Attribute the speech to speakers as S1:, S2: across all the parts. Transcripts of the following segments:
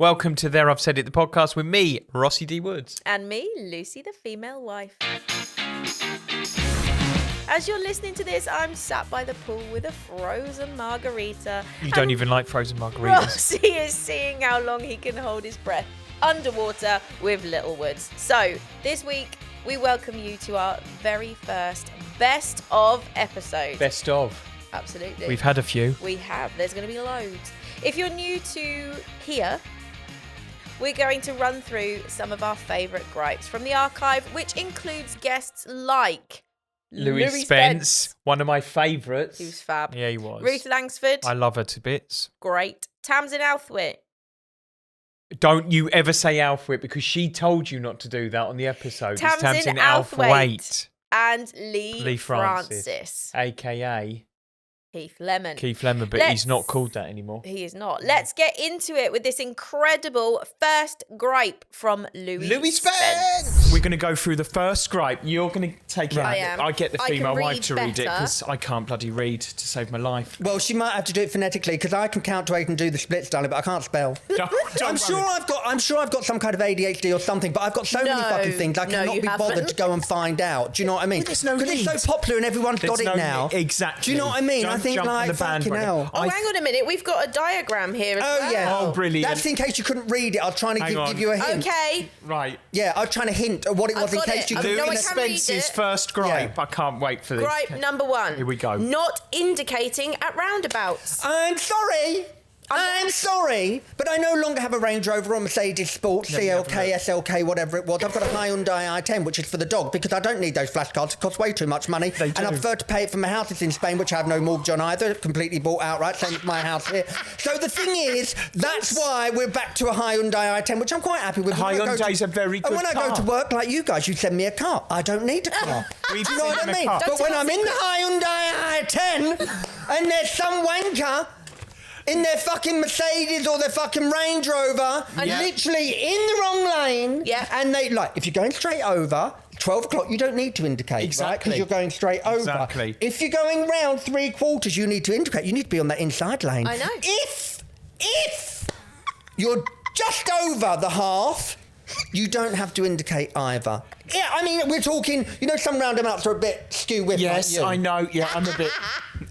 S1: Welcome to There I've Said It, the podcast with me, Rossi D. Woods.
S2: And me, Lucy, the female wife. As you're listening to this, I'm sat by the pool with a frozen margarita.
S1: You don't even like frozen margaritas.
S2: Rossi is seeing how long he can hold his breath underwater with Little Woods. So, this week, we welcome you to our very first best of episode.
S1: Best of.
S2: Absolutely.
S1: We've had a few.
S2: We have. There's going to be loads. If you're new to here, we're going to run through some of our favourite gripes from the archive, which includes guests like
S1: Louie Spence, one of my favourites.
S2: He was fab.
S1: Yeah, he was.
S2: Ruth Langsford.
S1: I love her to bits.
S2: Great. Tamzin Outhwaite.
S1: Don't you ever say Outhwaite because she told you not to do that on the episode.
S2: Tamzin Outhwaite. And Leigh Francis.
S1: A.K.A.
S2: Keith Lemon.
S1: But he's not called that anymore.
S2: He is not. Let's get into it with this incredible first gripe from Louie Spence.
S1: We're going to go through the first gripe. You're going to take it.
S2: I am.
S1: I get the female wife to read it
S2: better.
S1: because I can't bloody read to save my life.
S3: Well, she might have to do it phonetically because I can count to 8 and do the splits, darling, but I can't spell. I'm sure I've got some kind of ADHD or something, but I've got so many fucking things I cannot be bothered to go and find out. Do you know what I mean? Because it's so popular and everyone's got it now.
S1: Exactly.
S3: Do you know what I mean?
S1: Don't
S3: I think
S1: jump on
S3: like
S1: the
S3: fucking
S1: bandwagon.
S3: hell.
S2: Oh, hang on a minute. We've got a diagram here as well.
S3: Yeah.
S1: Oh, brilliant.
S3: That's in case you couldn't read it. I was trying to give you a hint.
S2: Okay.
S1: Right.
S3: Yeah, I was trying to hint at what it was in
S2: got
S3: case
S2: it.
S3: you
S2: No,
S3: couldn't
S2: I
S3: read
S2: can
S3: it.
S2: read
S1: Spence's
S2: it.
S1: first gripe.
S3: Yeah.
S1: I can't wait for this.
S2: Gripe number 1.
S1: Here we go.
S2: Not indicating at roundabouts.
S3: I'm sorry, but I no longer have a Range Rover or Mercedes Sport, CLK, SLK, whatever it was. I've got a Hyundai i10, which is for the dog, because I don't need those flashcards. It costs way too much money.
S1: They do.
S3: And I prefer to pay it for my house. It's in Spain, which I have no mortgage on either. Completely bought outright, same as my house here. So the thing is, that's why we're back to a Hyundai i10, which I'm quite happy with.
S1: Hyundai's a very good
S3: And when I go
S1: car.
S3: to work, like you guys, you send me a car. I don't need a car.
S1: We've
S3: Do you know
S1: sent
S3: what
S1: him
S3: I
S1: a
S3: mean?
S1: car.
S3: But when I'm in the Hyundai i10 and there's some wanker in their fucking Mercedes or their fucking Range Rover, literally in the wrong lane, and they, like, if you're going straight over, 12 o'clock, you don't need to indicate,
S1: Exactly.
S3: right? Because you're going straight over.
S1: Exactly.
S3: If you're going round 3/4, you need to indicate. You need to be on that inside lane.
S2: I know.
S3: If you're just over the half, you don't have to indicate either. Yeah, I mean, we're talking, some roundabouts are a bit skew-whiff.
S1: Yes,
S3: like you.
S1: I know. Yeah, I'm a bit...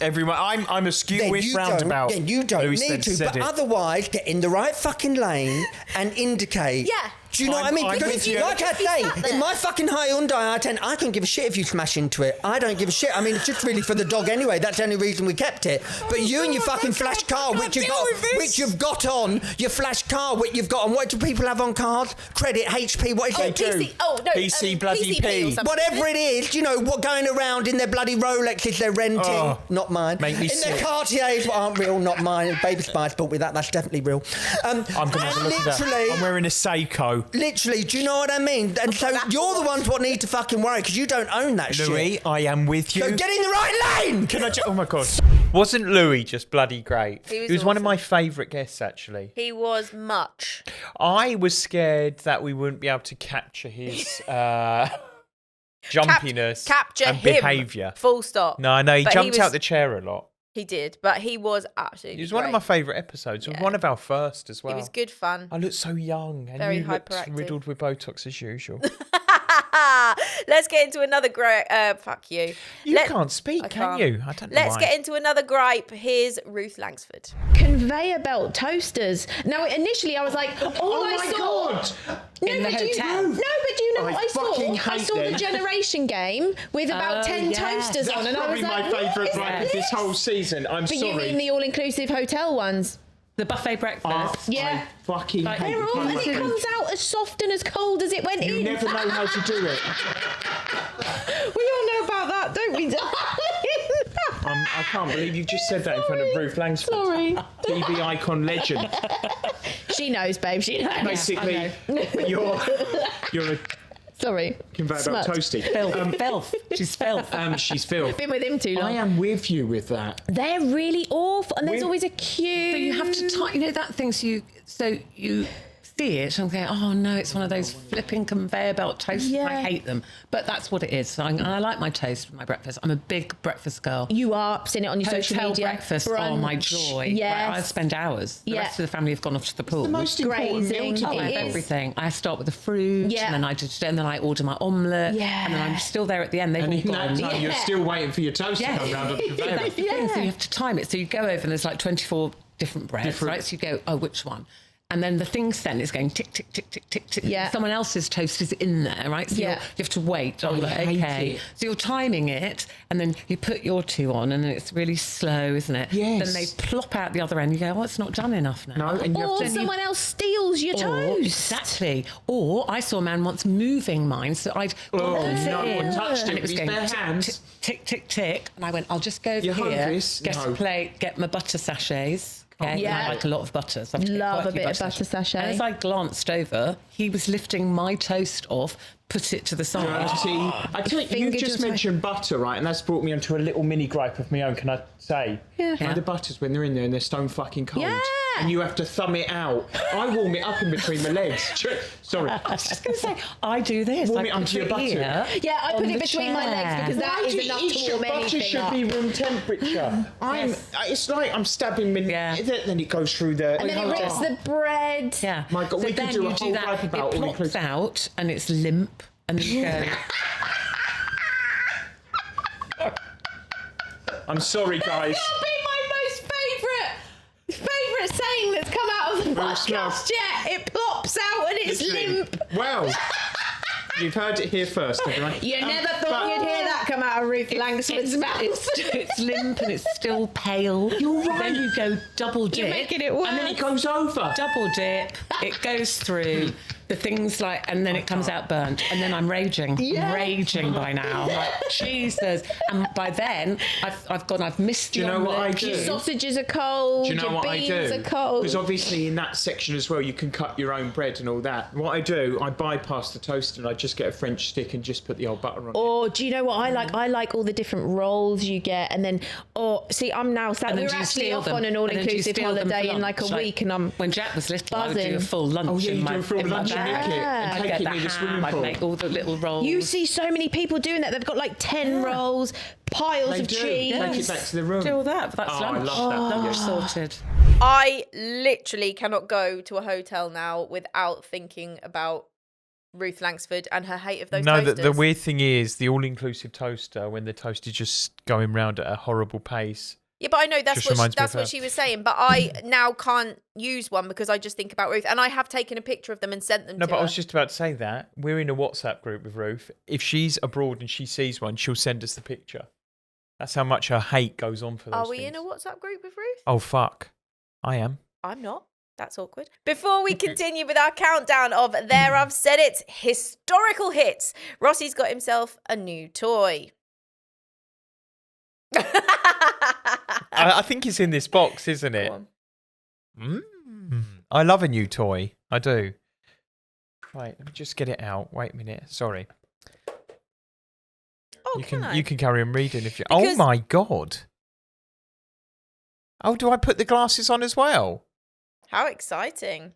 S1: Everyone, I'm a skew-whiff roundabout.
S3: Then you don't
S1: Louie
S3: need
S1: Spence
S3: to,
S1: said
S3: but
S1: it.
S3: otherwise, get in the right fucking lane and indicate.
S2: Yeah.
S3: Do you know what I mean?
S1: I'm
S3: Because,
S1: with you.
S3: like I say, in my fucking Hyundai i10, I couldn't give a shit if you smash into it. I don't give a shit. I mean, it's just really for the dog anyway. That's the only reason we kept it. But you and your fucking flash car, which you've got on, your flash car, which you've got on. What do people have on cars? Credit, HP, what is it?
S2: PC. Oh, no.
S1: PC bloody P.
S2: or something.
S3: Whatever it is, what going around in their bloody Rolexes they're renting.
S1: Oh,
S3: not mine.
S1: make me
S3: in their
S1: sick.
S3: Cartiers, what aren't real, not mine. Baby Spice bought me that. That's definitely real.
S1: I'm going to have a look at that. I'm wearing a Seiko.
S3: Literally, do you know what I mean? And so you're the ones what need to fucking worry because you don't own that
S1: Louis,
S3: shit.
S1: I am with you.
S3: So get in the right lane!
S1: Can I oh my God. Wasn't Louis just bloody great?
S2: He was
S1: one of
S2: awesome.
S1: my favourite guests, actually.
S2: He was much.
S1: I was scared that we wouldn't be able to capture his jumpiness
S2: Capture
S1: and
S2: him.
S1: behaviour.
S2: Full stop.
S1: No, I know. He
S2: But
S1: jumped
S2: was-
S1: out the chair a lot.
S2: He did, but he was absolutely
S1: It was one of my favourite episodes. It was one of our first as well.
S2: It was good fun.
S1: I looked so young and
S2: Very
S1: you looked
S2: hyperactive.
S1: riddled with Botox as usual.
S2: Let's get into another gripe. Fuck you.
S1: You can't speak,
S2: I
S1: can
S2: can't.
S1: you? I don't know
S2: Let's
S1: why.
S2: get into another gripe. Here's Ruth Langsford.
S4: Conveyor belt toasters. Now, initially, I was like, all I saw. No,
S5: In the
S4: but
S5: hotel.
S4: No, but do you know
S1: I
S4: what I saw?
S1: fucking
S4: I
S1: hate
S4: saw
S1: them.
S4: the Generation Game with about 10 toasters on, and I was like, what is
S1: gripe this whole season. I'm
S4: But you mean the all-inclusive hotel ones?
S5: The buffet breakfast.
S4: Yeah.
S1: I fucking hate
S4: They're all, and it comes out as soft and as cold as it went
S1: You
S4: in.
S1: never know how to do it.
S4: We all know about that, don't we, darling?
S1: I can't believe you just said that in front of Ruth Langsford.
S4: Sorry.
S1: TV icon legend.
S4: She knows, babe. She knows.
S1: Basically, you're a
S4: Sorry.
S1: conveyor belt
S4: Smut.
S1: toasty.
S5: Filth. She's filth.
S1: She's filth.
S4: Been with him too long.
S1: I am with you with that.
S4: They're really awful, and there's
S1: We-
S4: always a queue.
S5: So you have to type, that thing. So you see it, I'm going, oh no, it's one of those flipping conveyor belt toasts.
S4: Yeah.
S5: I hate them. But that's what it is. So I like my toast with my breakfast. I'm a big breakfast girl.
S4: You are. I've seen it on your social
S5: Hotel
S4: media.
S5: breakfast, oh my joy.
S4: Yes.
S5: Right, I spend hours. The rest of the family have gone off to the pool.
S3: The most important meal
S4: Grazing.
S3: to
S5: I
S3: eat.
S5: have everything. I start with the fruit,
S4: Yeah.
S5: and then I order my omelette,
S4: Yeah.
S5: and then I'm still there at the end. They've
S6: And
S5: all
S6: in that
S5: gone.
S6: time, you're still waiting for your toast to come round on the conveyor.
S5: That's the thing. So you have to time it. So you go over and there's like 24 different breads, right? So you go, oh, which one? And then the thing sent is going tick, tick, tick, tick, tick, tick.
S4: Yeah.
S5: Someone else's toast is in there, right? So
S4: Yeah.
S5: you have to wait. Oh,
S6: I hate
S5: okay.
S6: it.
S5: So you're timing it, and then you put your two on, and it's really slow, isn't it?
S6: Yes.
S5: Then they plop out the other end. You go, oh, it's not done enough now.
S6: No, and you have
S4: Or
S6: to...
S4: someone else steals your
S5: Or-
S4: toast.
S5: Exactly. Or I saw a man once moving mine, so I'd
S6: Oh,
S5: put it
S6: no
S5: in,
S6: one touched it
S5: and
S6: with
S5: was
S6: his
S5: going
S6: bare
S5: tick,
S6: hands.
S5: tick, tick, tick, and I went, I'll just go over
S6: Your
S5: here,
S6: Humvees?
S5: get
S6: No.
S5: a plate, get my butter sachets. Okay,
S4: Yeah.
S5: and I like a lot of butter. So I have to get
S4: Love
S5: quite
S4: a
S5: few
S4: bit of butter sachet.
S5: And as I glanced over, he was lifting my toast off, put it to the side.
S6: I tell you,
S4: Fingered
S6: you've just
S4: your
S6: mentioned butter, right? And that's brought me onto a little mini gripe of my own, can I say?
S4: Yeah.
S6: Like the butters, when they're in there and they're stone fucking cold.
S4: Yeah.
S6: And you have to thumb it out. I warm it up in between my legs. Sorry.
S5: I was just going to say, I do this.
S6: Warm
S5: I
S6: it onto
S5: put
S6: your
S5: it
S6: butter.
S5: here
S4: Yeah, I put
S5: on
S4: it
S5: the
S4: between my legs
S5: chair.
S4: because that
S6: Why
S4: is
S6: do you
S4: enough
S6: eat
S4: to
S6: your
S4: warm
S6: butter
S4: anything
S6: should
S4: up.
S6: be room temperature. It's like I'm stabbing then it goes through the...
S4: And then it rips the bread.
S5: Yeah.
S6: My God,
S5: so
S6: we could
S5: then
S6: do a
S5: you
S6: whole
S5: do that,
S6: gripe about
S5: it
S6: all
S5: plops
S6: inclusive.
S5: out and it's limp, and then you go...
S6: I'm sorry, guys.
S4: That'll be my most favourite saying that's come out of the
S6: Very smell.
S4: podcast yet. It plops out and it's limp.
S6: Well, you've heard it here first, haven't you?
S4: You never thought you'd hear that come out of Ruth Langsford's mouth.
S5: It's limp and it's still pale.
S6: You're right.
S5: Then you go double dip.
S4: You're making it worse.
S6: And then it goes over.
S5: Double dip. It goes through the things like, and then it comes out burnt. And then I'm raging.
S4: Yeah.
S5: Raging by now. Like, Jesus. And by then, I've missed
S6: Do you
S5: the
S6: know what I
S5: omelette.
S6: do?
S4: Your sausages are cold.
S6: Do you know
S4: your
S6: what I
S4: beans
S6: do?
S4: are cold.
S6: Because obviously in that section as well, you can cut your own bread and all that. What I do, I bypass the toast and I just get a French stick and just put the old butter on it.
S4: Or do you know what I like? I like all the different rolls you get, and then, I'm now sat.
S5: And then
S4: We're
S5: do you
S4: actually
S5: steal
S4: off
S5: them?
S4: on an
S5: And then do you
S4: all-inclusive
S5: steal them for
S4: holiday in like a
S5: lunch?
S4: week, and I'm
S5: When Jack was little, I would do
S4: buzzing.
S5: a full lunch
S6: Oh, yeah,
S5: in
S6: you
S5: my,
S6: do a full
S5: in my
S6: lunch and
S5: bag.
S6: nick it and
S5: I'd
S6: take
S5: get
S6: it
S5: the
S6: near the
S5: ham,
S6: swimming
S5: I'd
S6: pool.
S5: make all the little rolls.
S4: You see so many people doing that. They've got like 10 rolls, piles
S6: They
S4: of
S6: do.
S4: cheese.
S6: Take it back to the room.
S5: do all that, but that's
S6: Oh, I
S5: lunch.
S6: love that.
S5: Lunch sorted.
S2: I literally cannot go to a hotel now without thinking about Ruth Langsford and her hate of those
S1: No,
S2: toasters.
S1: the weird thing is the all-inclusive toaster, when the toast is just going round at a horrible pace.
S2: Yeah, but I know that's
S1: Just
S2: what
S1: reminds me
S2: that's
S1: of
S2: what
S1: her.
S2: she was saying. But I now can't use one because I just think about Ruth, and I have taken a picture of them and sent them
S1: No,
S2: to
S1: but I
S2: her.
S1: was just about to say that. We're in a WhatsApp group with Ruth. If she's abroad and she sees one, she'll send us the picture. That's how much her hate goes on for those
S2: Are we in
S1: things.
S2: a WhatsApp group with Ruth?
S1: Oh, fuck. I am.
S2: I'm not. That's awkward. Before we continue with our countdown of There I've Said It, historical hits, Rossi's got himself a new toy.
S1: I think it's in this box, isn't it?
S2: Go on.
S1: I love a new toy. I do. Right, let me just get it out. Wait a minute. Sorry.
S2: Oh,
S1: You
S2: can I?
S1: you can carry on reading if you.
S2: Because-
S1: Oh my god. Oh, do I put the glasses on as well?
S2: How exciting.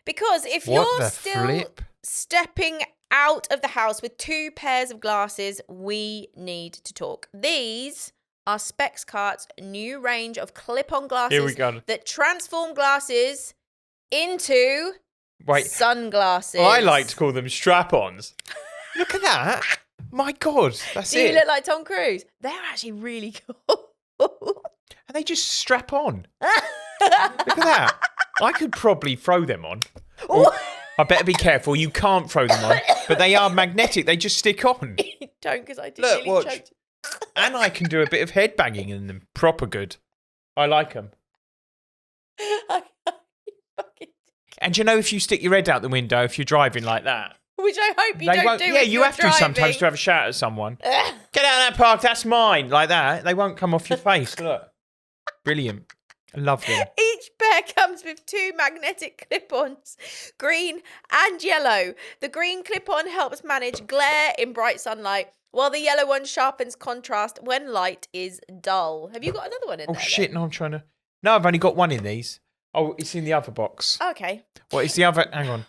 S2: Because if
S1: What
S2: you're
S1: the
S2: still
S1: flip?
S2: stepping out of the house with 2 pairs of glasses, we need to talk. These are Specs Cart's new range of clip-on glasses
S1: Here we go.
S2: that transform glasses into
S1: Wait.
S2: sunglasses.
S1: I like to call them strap-ons. Look at that. My god, that's
S2: Do you
S1: it.
S2: look like Tom Cruise? They're actually really cool.
S1: And they just strap on. Look at that. I could probably throw them on. Or, I better be careful. You can't throw them on. But they are magnetic. They just stick on.
S2: Don't, because I did
S1: Look,
S2: nearly
S1: watch.
S2: choked.
S1: And I can do a bit of head banging in them. Proper good. I like them. And you know, if you stick your head out the window, if you're driving like that,
S2: Which I hope you
S1: they
S2: don't
S1: won't.
S2: do.
S1: Yeah,
S2: if
S1: you
S2: you're
S1: have to sometimes
S2: driving.
S1: to have a shout at someone. Get out of that park. That's mine. Like that. They won't come off your face. Look. Brilliant. I love them.
S2: Each pair comes with 2 magnetic clip-ons, green and yellow. The green clip-on helps manage glare in bright sunlight, while the yellow one sharpens contrast when light is dull. Have you got another one in
S1: Oh
S2: there?
S1: shit!
S2: then?
S1: No, I'm trying to. No, I've only got one in these. Oh, it's in the other box.
S2: Okay.
S1: What is the other? Hang on.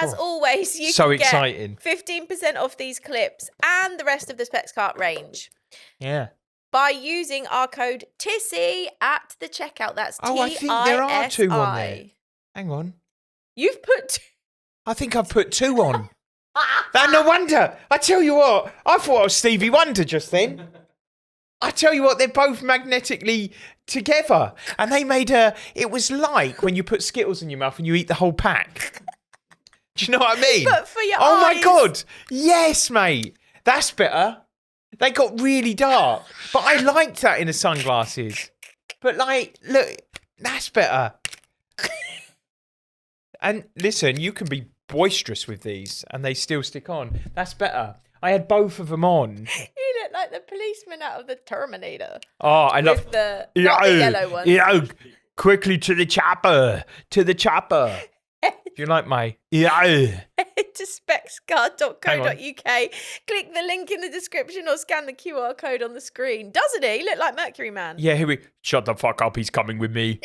S2: As always, you
S1: So
S2: can get
S1: exciting.
S2: 15% off these clips and the rest of the Specs Cart range
S1: Yeah.
S2: by using our code TISI at the checkout. That's TISI.
S1: Oh, I think there are 2 on there. Hang on.
S2: You've put 2.
S1: I think I've put 2 on. No wonder. I tell you what. I thought I was Stevie Wonder just then. I tell you what, they're both magnetically together. And they made it was like when you put Skittles in your mouth and you eat the whole pack. Do you know what I mean?
S2: But for your
S1: Oh
S2: eyes.
S1: my God. Yes, mate. That's better. They got really dark. But I liked that in the sunglasses. But like, look, that's better. And listen, you can be boisterous with these and they still stick on. That's better. I had both of them on.
S2: You look like the policeman out of the Terminator.
S1: Oh, I love
S2: With the, not the yellow one.
S1: Yeah, quickly to the chopper. To the chopper. Do you like my
S2: Head to specscard.co.uk. Click the link in the description or scan the QR code on the screen. Doesn't he? Look like Mercury Man.
S1: Yeah, here we shut the fuck up, he's coming with me.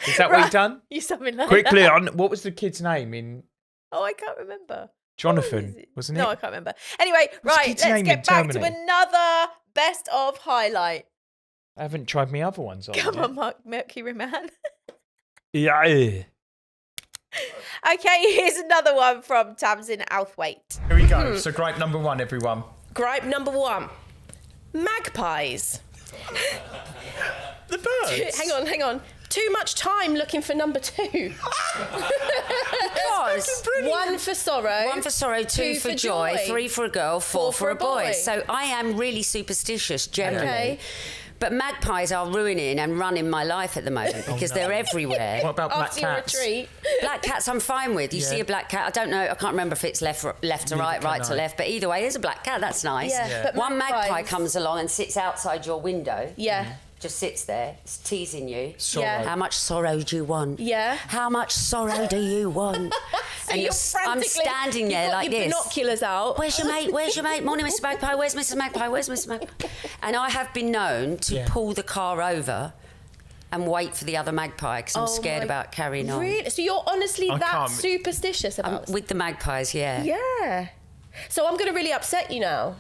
S1: Is that what he done?
S2: You something like
S1: Quickly
S2: that.
S1: on what was the kid's name in
S2: Oh, I can't remember.
S1: Jonathan,
S2: What is
S1: wasn't it?
S2: No, I can't remember. Anyway,
S1: What's the
S2: right,
S1: kid's
S2: let's
S1: name
S2: get
S1: in
S2: back to
S1: Terminator?
S2: another best of highlight.
S1: I haven't tried my other ones on.
S2: Come
S1: yet.
S2: on, Mercury Man.
S1: Yeah.
S2: Okay, here's another one from Tamzin Outhwaite.
S3: Here we go. So gripe number 1, everyone.
S7: Gripe number 1. Magpies.
S3: The birds.
S7: Hang on. Too much time looking for number 2.
S8: Because
S7: 1 for sorrow.
S8: 1 for sorrow, 2 for joy, 3 for a girl, 4 for a boy. So I am really superstitious generally.
S7: Okay.
S8: But magpies are ruining and running my life at the moment because they're everywhere.
S3: What about black
S7: After your
S3: cats?
S7: retreat.
S8: Black cats I'm fine with. You see a black cat, I don't know, I can't remember if it's left to right, right to left, but either way, there's a black cat, that's nice.
S7: Yeah. But
S8: One magpie
S7: magpies-
S8: comes along and sits outside your window.
S7: Yeah.
S8: Just sits there, it's teasing you.
S7: Yeah.
S8: How much sorrow do you want?
S7: Yeah.
S8: How much sorrow do you want?
S7: So
S8: and
S7: you're
S8: I'm
S7: frantically-
S8: standing there
S7: you've got
S8: like
S7: your
S8: this.
S7: binoculars out.
S8: Where's your mate? Where's your mate? Morning, Mrs. Magpie. Where's Mrs. Magpie? Where's Mrs. Magpie? And I have been known to pull the car over and wait for the other magpie because I'm scared about carrying on.
S7: Really? So you're honestly that
S3: can't-
S7: superstitious about
S8: With the magpies, yeah.
S7: Yeah. So I'm going to really upset you now.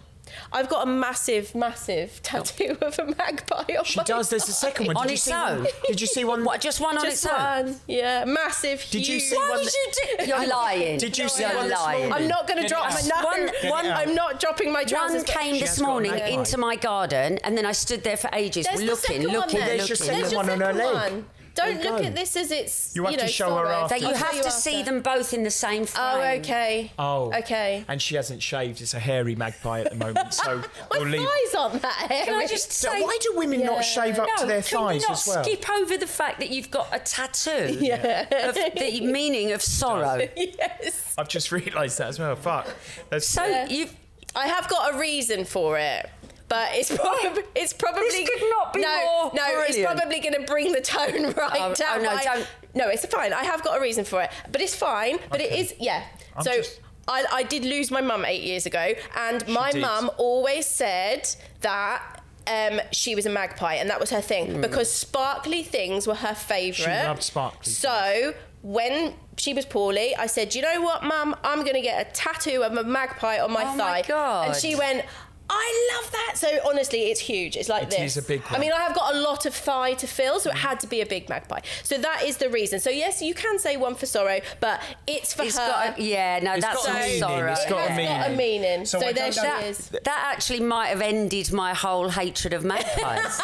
S7: I've got a massive, massive tattoo of a magpie on
S3: She
S7: my
S3: does. There's a second one.
S8: On
S3: Did you
S8: its
S3: see
S8: own?
S3: one? Did you see one?
S8: What, just one on
S7: Just
S8: its own?
S7: one. Yeah, massive,
S3: Did you
S7: huge.
S3: see
S8: Why
S3: one?
S8: would you do? You're lying.
S3: Did you see
S8: You're
S3: one this
S8: lying.
S3: morning?
S7: I'm not going to drop my
S8: One-
S7: I'm not dropping my trousers.
S8: One came
S3: She
S8: this
S3: has got a
S8: morning
S3: magpie.
S8: into my garden, and then I stood there for ages,
S7: There's the
S8: looking,
S7: second one
S8: looking,
S7: then.
S3: There's your
S8: looking.
S3: second
S7: There's your
S3: one on her
S7: second
S3: leg.
S7: one. Don't
S3: There you
S7: look
S3: go.
S7: at this as it's.
S3: You have to show her
S7: sorrow.
S3: after.
S8: That you
S7: I'll show
S8: have
S7: you
S8: to see
S7: after.
S8: them both in the same frame.
S7: Oh, okay.
S3: Oh.
S7: Okay.
S3: And she hasn't shaved. It's a hairy magpie at the moment. So
S7: My
S3: we'll leave.
S7: thighs aren't that hairy.
S8: Can I just
S3: So
S8: say?
S3: why do women not shave up to their
S8: can
S3: thighs
S8: you not
S3: as well?
S8: skip over the fact that you've got a tattoo
S7: Yeah.
S8: of the meaning of sorrow?
S7: Yes.
S3: I've just realised that as well. Fuck. That's,
S8: So you've
S7: I have got a reason for it. But it's probably
S8: This could not be more
S7: it's
S8: brilliant.
S7: probably going to bring the tone right down.
S8: no,
S7: but
S8: don't.
S7: No, it's fine. I have got a reason for it, but it's fine. But it is, yeah. So
S3: just-
S7: I did lose my mum 8 years ago, and my
S3: did.
S7: mum always said that. She was a magpie, and that was her thing because sparkly things were her favourite.
S3: She loved sparkly
S7: So when she was poorly, I said, "You know what, Mum? I'm going to get a tattoo of a magpie on my
S8: Oh
S7: thigh."
S8: my God.
S7: And she went, "I love that." So honestly, it's huge. It's like
S3: It
S7: this.
S3: is a big
S7: I
S3: one.
S7: mean, I have got a lot of thigh to fill, so it had to be a big magpie. So that is the reason. So yes, you can say 1 for sorrow, but it's for
S8: it's
S7: her.
S8: got a,
S3: It's
S8: that's
S3: got a
S8: all
S3: meaning,
S8: sorrow.
S3: it's got a
S7: It's
S3: meaning.
S7: got a meaning.
S3: So
S7: So,
S3: I
S7: there
S3: don't-
S7: she is.
S8: That actually might have ended my whole hatred of magpies.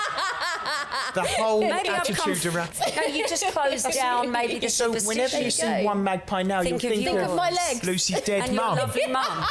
S3: the whole
S8: Maybe I've come.
S3: attitude around.
S8: No, you just close down. Maybe the
S3: So whenever you
S8: superstition.
S3: see one magpie now,
S8: Think
S3: you'll
S8: of
S3: think
S8: yours.
S3: of
S7: Think of my legs.
S3: Lucy's dead
S8: and your
S3: mum.
S8: lovely mum.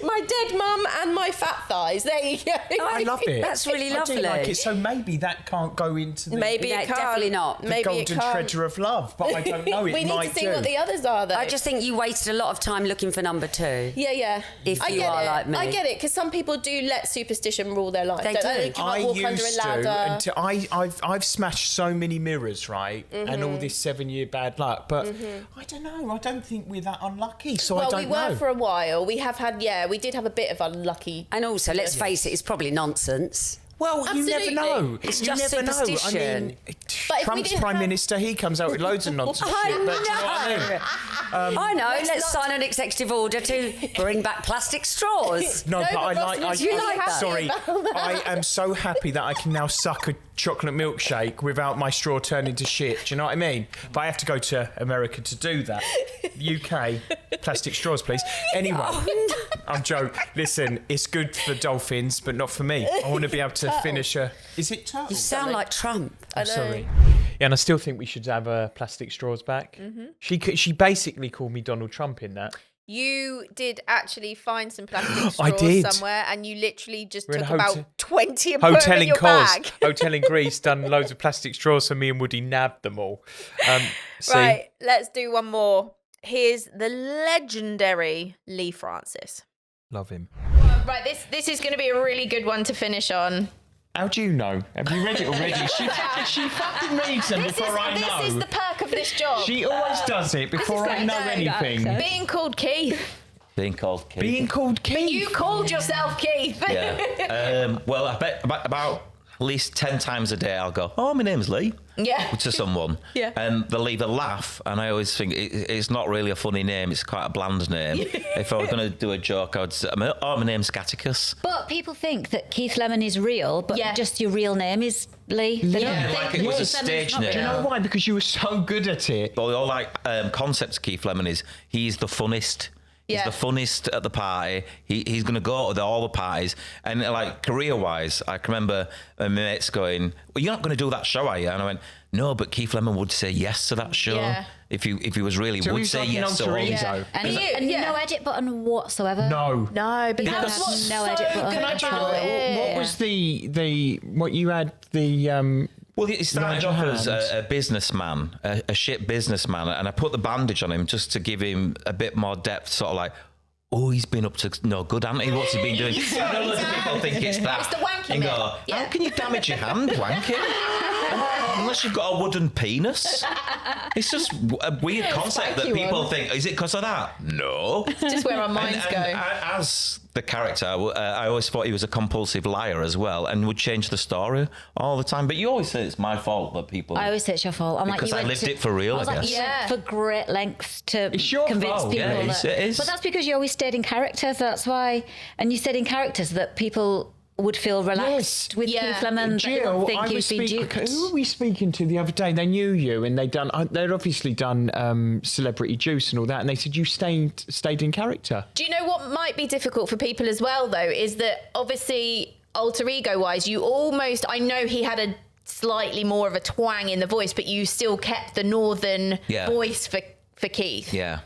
S7: My dead mum and my fat thighs. There you go.
S3: I love it.
S8: That's really
S3: I do
S8: lovely.
S3: like it. So maybe that can't go into the,
S7: Maybe
S8: No,
S7: it can't.
S8: definitely not.
S3: the
S7: Maybe
S3: golden
S7: it can't.
S3: treasure of love, but I don't know. It
S7: we need
S3: might
S7: to see
S3: do.
S7: what the others are, though.
S8: I just think you wasted a lot of time looking for number 2.
S7: Yeah.
S8: If
S7: I
S8: you
S7: get
S8: are
S7: it.
S8: like me.
S7: I get it, because some people do let superstition rule their life.
S8: They
S7: don't
S8: do.
S7: They can't
S3: I
S7: walk
S3: used
S7: under a ladder.
S3: to until I've smashed so many mirrors, right, and all this 7-year bad luck. But I don't know. I don't think we're that unlucky. So I
S7: well,
S3: don't
S7: we were
S3: know.
S7: for a while. We have had, we did have a bit of unlucky.
S8: And also, let's face it, it's probably nonsense.
S1: Well, you never
S7: Absolutely.
S1: know.
S8: It's
S1: you
S8: just
S1: never know. I
S8: superstition.
S1: mean,
S7: But if we
S1: Trump's
S7: didn't
S1: prime
S7: have-
S1: minister, he comes out with loads of nonsense
S8: I
S1: shit. But do you know what I mean?
S8: I know. Let's sign an executive order to bring back plastic straws.
S1: No, but I
S7: but
S1: like.
S7: Ross,
S1: I,
S7: you like that?
S1: sorry,
S7: About that.
S1: I am so happy that I can now suck a chocolate milkshake without my straw turning to shit. Do you know what I mean? But I have to go to America to do that. UK, plastic straws, please. Anyway, I'm joking. Listen, it's good for dolphins, but not for me. I want to be able to finish a. Is it turtle?
S8: You sound like Trump.
S7: I know.
S1: Sorry. Yeah, and I still think we should have plastic straws back. She basically called me Donald Trump in that.
S2: You did actually find some plastic
S1: I
S2: straws
S1: did.
S2: somewhere, and you literally just
S1: We're in
S2: took
S1: a
S2: about
S1: hotel-
S2: 20 and put them
S1: Hotel
S2: in
S1: in
S2: your
S1: Cos,
S2: bag.
S1: hotel in Greece, done loads of plastic straws for me and Woody, nabbed them all. See?
S2: Right, let's do one more. Here's the legendary Leigh Francis.
S1: Love him.
S2: Right, this is going to be a really good one to finish on.
S1: How do you know? Have you read it already? she fucking reads them before I know.
S2: This is the perk of this job.
S1: She always does it before I know anything.
S2: Being called Keith.
S9: Being called Keith.
S1: Being called Keith.
S2: You called yourself Keith.
S9: Yeah. Well, I bet about at least 10 times a day I'll go, oh, my name's Leigh.
S2: Yeah.
S9: To someone.
S2: Yeah.
S9: And they'll either laugh, and I always think it's not really a funny name, it's quite a bland name. If I were going to do a joke, I would say, oh, my name's Scatticus.
S10: But people think that Keith Lemon is real, but
S2: Yeah.
S10: just your real name is Leigh. They don't think
S9: Like it was a
S10: Keith Lemon's
S9: stage
S10: not
S9: name.
S1: Do you know why? Because you were so good at it.
S9: Well, the whole concept of Keith Lemon is he's the funnest.
S2: Yeah.
S9: He's the funnest at the party. He's going to go to all the parties. And like career-wise, I can remember my mates going, well, you're not going to do that show, are you? And I went, no, but Keith Lemon would say yes to that show.
S2: Yeah.
S9: If he was really,
S1: So
S9: would
S1: he's
S9: say
S1: like an
S9: yes to
S1: alter
S9: all.
S1: ego.
S2: Yeah.
S10: And no edit button whatsoever.
S1: No.
S2: No, but
S10: You
S2: that's
S10: have
S2: what's
S10: no
S2: so
S10: edit button.
S2: good
S10: Can I
S2: about it.
S1: What was the what you had the
S9: Well, he started
S1: Nigel
S9: off as
S1: Hands.
S9: a businessman, a shit businessman, and I put the bandage on him just to give him a bit more depth, sort of like, oh, he's been up to no good, hasn't he? What's he been doing? I know loads of people think it's that.
S2: It's the wanky
S9: and
S2: bit.
S9: go,
S2: Yeah.
S9: how can you damage your hand wanking? Unless you've got a wooden penis. It's just a weird concept that
S2: Spiky
S9: people
S2: one.
S9: think, is it because of that? No.
S2: just where our minds go.
S9: As the character, I always thought he was a compulsive liar as well and would change the story all the time. But you always say it's my fault that people...
S10: I always say it's your fault. I'm
S9: Because
S10: like,
S9: I
S10: you
S9: lived
S10: went
S9: it for real,
S10: I was
S9: I
S10: like,
S9: guess.
S10: you went for great lengths to
S1: It's your
S10: convince
S1: fault,
S10: people
S9: yeah,
S10: that.
S9: it is.
S10: But that's because you always stayed in character. That's why. And you stayed in characters that people would feel relaxed with
S2: Yeah.
S10: Keith Lemon. That they
S1: Jill,
S10: don't think
S1: I
S10: you'd
S1: was
S10: be
S1: speaking.
S10: duped.
S1: Who were we speaking to the other day? They knew you, and they'd obviously done Celebrity Juice and all that, and they said you stayed in character.
S2: Do you know what might be difficult for people as well, though, is that obviously alter ego wise, you almost, I know he had a slightly more of a twang in the voice, but you still kept the northern
S9: Yeah.
S2: voice for Keith.
S9: Yeah.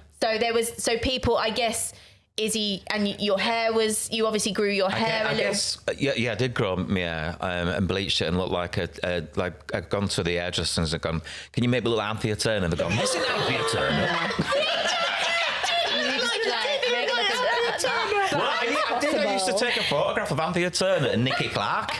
S2: So people, I guess, your hair was, you obviously grew your hair a little.
S9: I did grow my hair and bleached it and looked like I'd gone to the hairdressers and gone, can you make me look like Anthea Turner? And they've gone, listen, Anthea Turner. I used to take a photograph of Anthea Turner and Nicky Clark.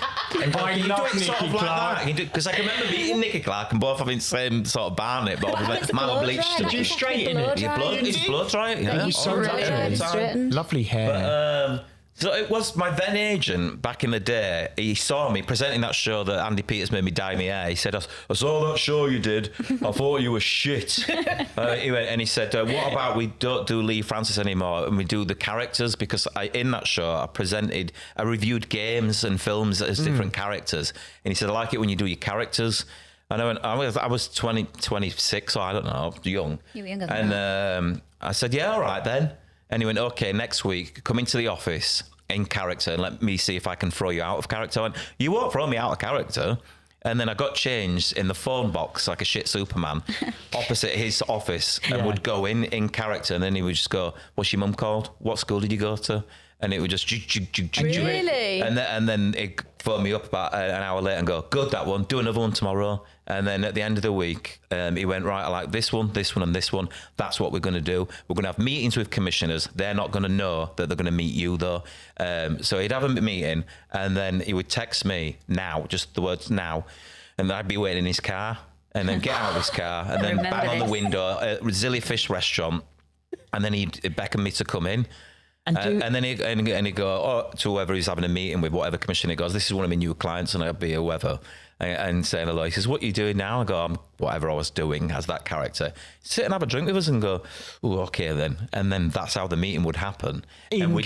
S9: And
S1: I love Nicky Clark.
S9: Because I can remember meeting Nicky Clark and both having the same sort of barnet, but obviously mine were bleached.
S10: Did
S1: you straighten it?
S9: It's blood dry, yeah.
S10: You
S9: all the time.
S10: straightened.
S1: Lovely hair.
S9: So it was my then agent back in the day. He saw me presenting that show that Andy Peters made me dye my hair. He said, I saw that show you did. I thought you were shit. He went and he said, what about we don't do Leigh Francis anymore and we do the characters? Because in that show I reviewed games and films as different characters. And he said, I like it when you do your characters. And I went, I was 26, or I don't know, young.
S10: You were younger than that.
S9: And I said, yeah, all right then. And he went, okay, next week, come into the office in character and let me see if I can throw you out of character. I went, you won't throw me out of character. And then I got changed in the phone box like a shit Superman opposite his office and would go in character. And then he would just go, what's your mum called? What school did you go to? And it would just...
S2: Really?
S9: And then it phoned me up about an hour later and go, good, that one, do another one tomorrow. And then at the end of the week, he went, right, I like this one, and this one. That's what we're going to do. We're going to have meetings with commissioners. They're not going to know that they're going to meet you, though. So he'd have a meeting, and then he would text me, now, just the words now, and I'd be waiting in his car, and then get out of his car, and then bang on the window, Zilly Fish restaurant, and then he'd beckon me to come in. And then he'd go to whoever he's having a meeting with, whatever commission, he goes, this is one of my new clients, and I'll be whoever. And saying hello. He says, what are you doing now? I go, whatever I was doing as that character. Sit and have a drink with us and go, oh, okay then. And then that's how the meeting would happen.
S6: In
S9: in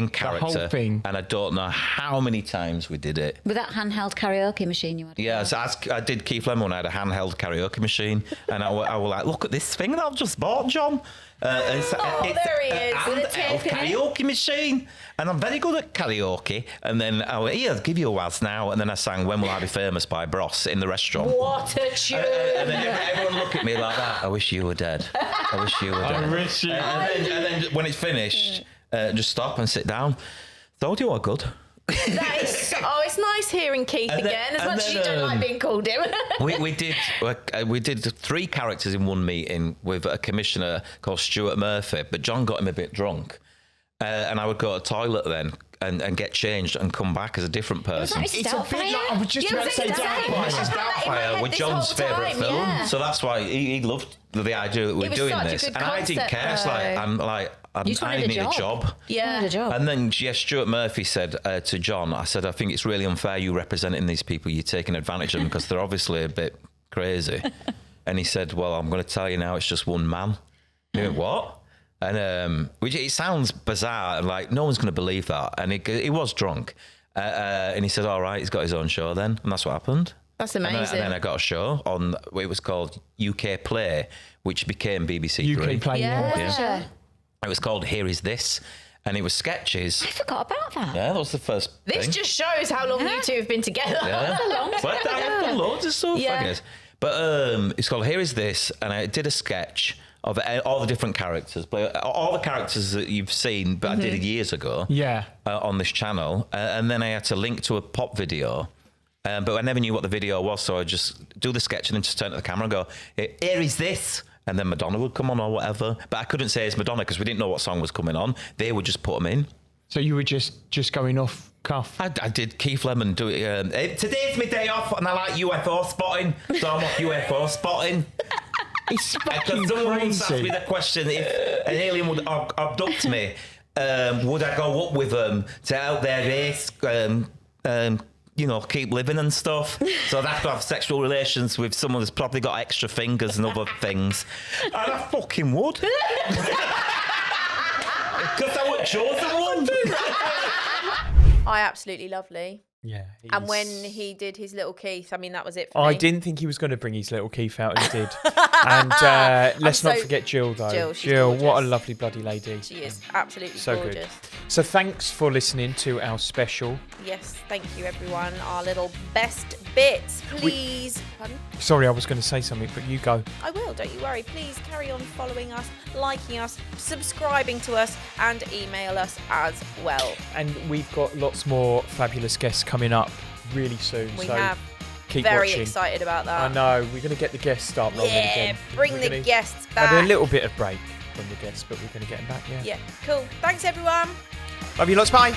S6: character.
S9: The whole thing. And I don't know how many times we did it.
S10: With that handheld karaoke machine you had?
S9: Yeah, so I did Keith Lemon when I had a handheld karaoke machine. And I was like, look at this thing that I've just bought, John. It's
S2: there he is, with a tape in it.
S9: karaoke machine, and I'm very good at karaoke. And then I went, here, I'll give you a whilst now. And then I sang "When Will I Be Famous" by Bros in the restaurant.
S2: What a tune!
S9: And then everyone looked at me like that. I wish you were dead. I wish you were dead.
S6: I wish you.
S9: And then when it's finished, just stop and sit down. Told you what, good.
S2: That is, it's nice hearing Keith again, as much as you don't like being called him.
S9: we did 3 characters in one meeting with a commissioner called Stuart Murphy, but John got him a bit drunk, and I would go to the toilet then and get changed and come back as a different person.
S6: It's a bit like, I was just about to say
S9: Mrs. Doubtfire was John's favourite film, so that's why he loved the idea that we're doing this, and I didn't care. It's like I need a job.
S2: Yeah, a job.
S9: And then Stuart Murphy said to John, I said, I think it's really unfair you representing these people. You're taking advantage of them because they're obviously a bit crazy. And he said, well, I'm going to tell you now, it's just one man. He went, what? And which it sounds bizarre, and like no one's going to believe that. And he was drunk, and he said, all right, he's got his own show then, and that's what happened.
S2: That's amazing.
S9: And then I got a show on. It was called UK Play, which became BBC Three.
S6: UK Play, yeah.
S9: It was called Here Is This, and it was sketches.
S10: I forgot about that.
S9: Yeah, that was the first
S2: This
S9: thing.
S2: just shows how long you two have been together.
S9: Yeah.
S2: That's a long time.
S9: But I've done loads of stuff, I guess. But it's called Here Is This, and I did a sketch of all the different characters, but all the characters that you've seen, but I did it years ago.
S6: Yeah.
S9: On this channel, and then I had to link to a pop video. But I never knew what the video was, so I just do the sketch and then just turn to the camera and go, here is this. And then Madonna would come on or whatever. But I couldn't say it's Madonna because we didn't know what song was coming on. They would just put them in.
S6: So you were just going off cuff?
S9: I did Keith Lemon do it. Today's my day off and I like UFO spotting, so I'm off UFO spotting.
S6: It's fucking
S9: someone
S6: crazy.
S9: asked me the question, if an alien would abduct me, would I go up with them to out their race, keep living and stuff? So I'd have to have sexual relations with someone that's probably got extra fingers and other things. And I fucking would. Because I would chosen one.
S2: I absolutely love Lee.
S1: Yeah.
S2: And when he did his little Keith, I mean, that was it for me.
S1: I didn't think he was going to bring his little Keith out, and he did. And let's not forget Jill, though.
S2: Jill,
S1: what a lovely bloody lady.
S2: She is absolutely
S1: so
S2: gorgeous.
S1: Good. So thanks for listening to our special.
S2: Yes, thank you, everyone. Our little best bits. Please. Pardon?
S1: Sorry, I was going to say something, but you go.
S2: I will, don't you worry. Please carry on following us, liking us, subscribing to us, and email us as well.
S1: And we've got lots more fabulous guests coming up really soon.
S2: We
S1: so
S2: have.
S1: Keep
S2: Very
S1: watching.
S2: Excited about that.
S1: I know. We're going to get the guests start rolling again.
S2: Bring the guests back.
S1: Had a little bit of break from the guests, but we're going to get them back, yeah.
S2: Yeah, cool. Thanks, everyone.
S1: Love you lots. Bye.